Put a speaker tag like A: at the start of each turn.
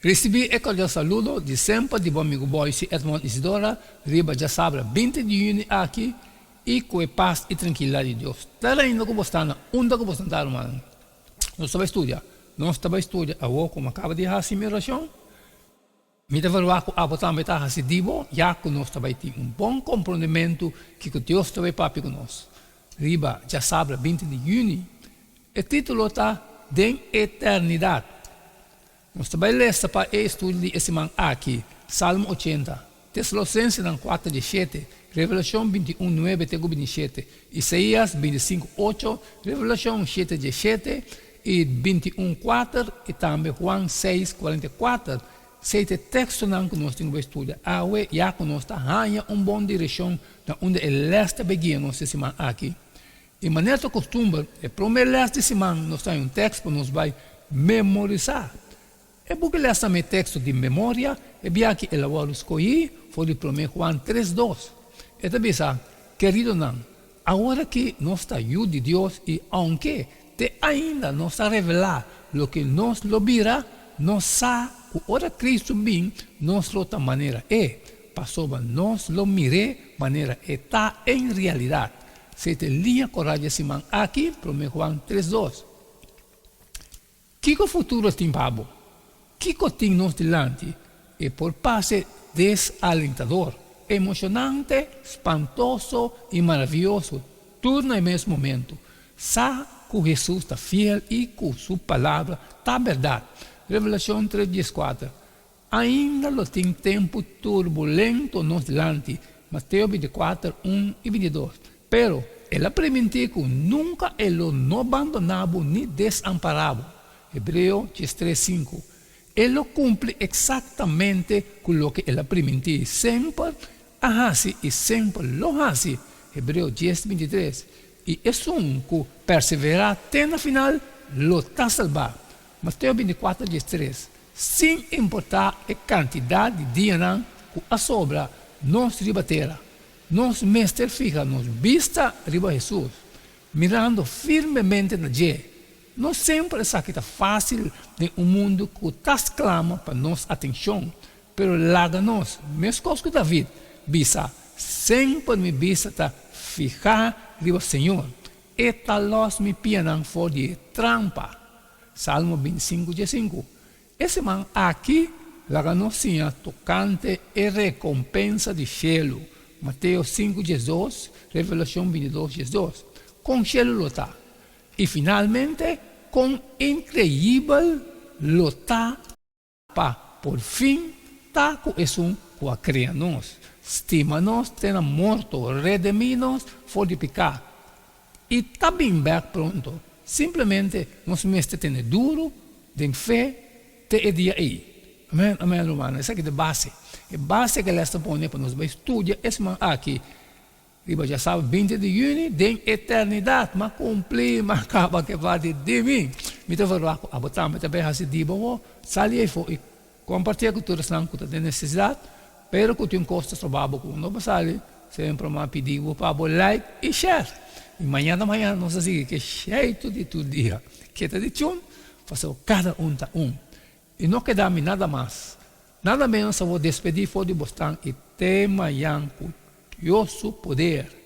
A: Recebi e cordial saludo de sempre de bom amigo Boyce Edmond Isidora, riba já sabe, 20 de junho aqui, e com a paz e tranquilidade de Deus. Estará indo com você, onde que você está, mano? Nós estamos estudando, agora como acaba de fazer a minha oração, me deve falar com a botar me está divo, já que nós estamos tendo bom comprometimento que Deus está para nós. Riba já sabe, 20 de junho, o título está de eternidade. Nós estamos lendo para o estudo de semana aqui, Salmo 80, Tessalonicenses 4:17, Revelação 21:9-27, Isaías 25:8, Revelação 7:17 e 21:4 e também Juan 6:44. Sete textos que nós temos estudado, já que nós estamos em boa direção onde o leste begina nossa semana aqui. E maneira de costume, o primeiro leste de semana nós temos um texto para nós vai memorizar. E porque lê também texto de memória, e bem que ele vai escolher, foi o 1 Juan 3:2. E também sabe, querido não, agora que nós está de Deus e aunque te ainda não está revelar o que nós lo vira, nós sabe que ora Cristo vem, nós outra maneira passou nós lo mire maneira está em realidade. Se te linha coragem semana aqui, 1 Juan 3:2. Que o futuro tem pabo? Que tem nós delante? E por passe desalentador, emocionante, espantoso e maravilhoso, tudo no mesmo momento. Sabe que Jesus está fiel e que sua palavra está verdade. Revelação 3:4. Ainda lo tem tempo turbulento nos delante. Mateus 24:1 e 22. Pero ela promete que nunca ele não abandonava nem desamparava. Hebreu 3:5. Ele cumpre exatamente com o que ele promete. Sempre hace e sempre lo hace. Hebreu 10:23. E é que perseverar até na final, lo está salvado. Mateus 24:3. Sem importar a quantidade de dias que a sobra, nós ribatera. Nós mestre fica nos vista riba Jesus, mirando firmemente na G. Não sempre sabe que está fácil em um mundo que está clama para nossa atenção, pero larga nós, mesmo que David, bisa, sempre me bisa está fijar riba Senhor. E talos me pianan for de trampa. Salmo 25:5. Esse man aqui, la ganosia tocante e recompensa de cielo. Mateus 5:12, Revelação 22:2. Com cielo lota. E finalmente, com incrível lota, para por fim, tá com isso que a cria nós. Estima-nos, tenha morto, redimidos, for de pecado. E tá bem pronto. Simplesmente, nós mesmo temos duro, de fé, te dia aí. Amém, amém, romano. Essa aqui é a base. A base que ela está pondo para nós estudar esse man aqui. Riba já sabe, 20 de junho, de eternidade, mas cumprir, mas acaba que vai de mim. Me dá valor a botar, mas também assim, digo, sali aí foi, compartilhar com todos os que têm necessidade, pero que tem costas trabalho com não sali, sempre me pediu para like e share. E amanhã nós assim, que jeito de todo dia, que está de tchum, fazer cada tá E não queda-me nada mais. Nada menos eu vou despedir, for de Boston e tema yang curioso poder.